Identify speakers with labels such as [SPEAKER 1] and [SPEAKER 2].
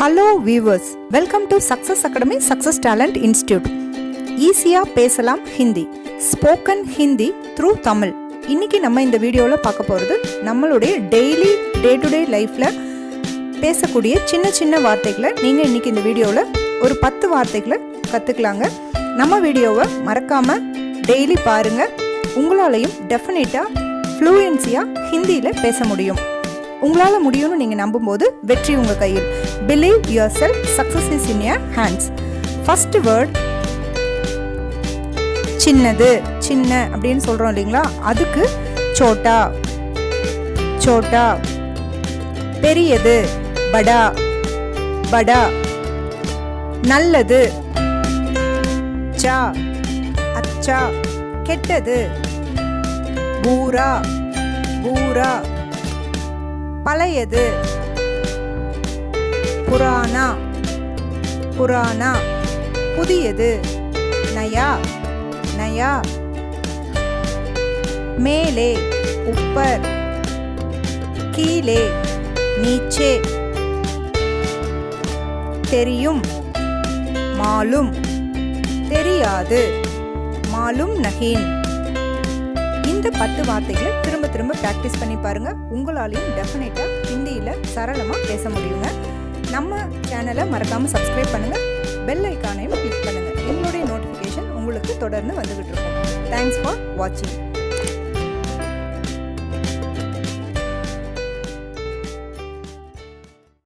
[SPEAKER 1] Hello viewers, welcome to success academy success talent institute. ஈஸியாக பேசலாம் Hindi, spoken Hindi through Tamil. இன்றைக்கி நம்ம இந்த வீடியோவில் பார்க்க போகிறது நம்மளுடைய டெய்லி டே டு டே லைஃப்பில் பேசக்கூடிய சின்ன சின்ன வார்த்தைகளை நீங்கள் இன்றைக்கி இந்த வீடியோவில் ஒரு 10 வார்த்தைகளை கற்றுக்கலாங்க. நம்ம வீடியோவை மறக்காமல் டெய்லி பாருங்கள். உங்களாலையும் டெஃபினட்டாக ஃப்ளூயன்சியாக ஹிந்தியில் பேச முடியும். உங்களால் முடியும்னு நீங்கள் நம்பும்போது வெற்றி உங்கள் கையில். Believe your self, success is in your hands. First word சின்னது. சின்ன அப்படின்னு சொல்கிறோம் இல்லைங்களா, அதுக்கு சோட்டா. சோட்டா. பெரியது படா. படா. நல்லது சா. அச்சா. கெட்டது பூரா. பூரா. பழையது புராணா. புராணா. புதியது நயா. நயா. மேலே உப்பர். கீழே நீச்சே. தெரியும் மாலும். தெரியாது மாலும் நஹீன். இந்த 10 வார்த்தைகளை திரும்ப திரும்ப ப்ராக்டிஸ் பண்ணி பாருங்கள். உங்களாலையும் டெஃபினட்டாக ஹிந்தியில் சரளமாக பேச முடியுங்க. நம்ம சேனலை மறக்காமல் சப்ஸ்கிரைப் பண்ணுங்கள். பெல் ஐக்கானையும் கிளிக் பண்ணுங்கள். எங்களுடைய நோட்டிஃபிகேஷன் உங்களுக்கு தொடர்ந்து வந்துகிட்டு இருக்கும். தேங்க்ஸ் ஃபார் வாட்சிங்.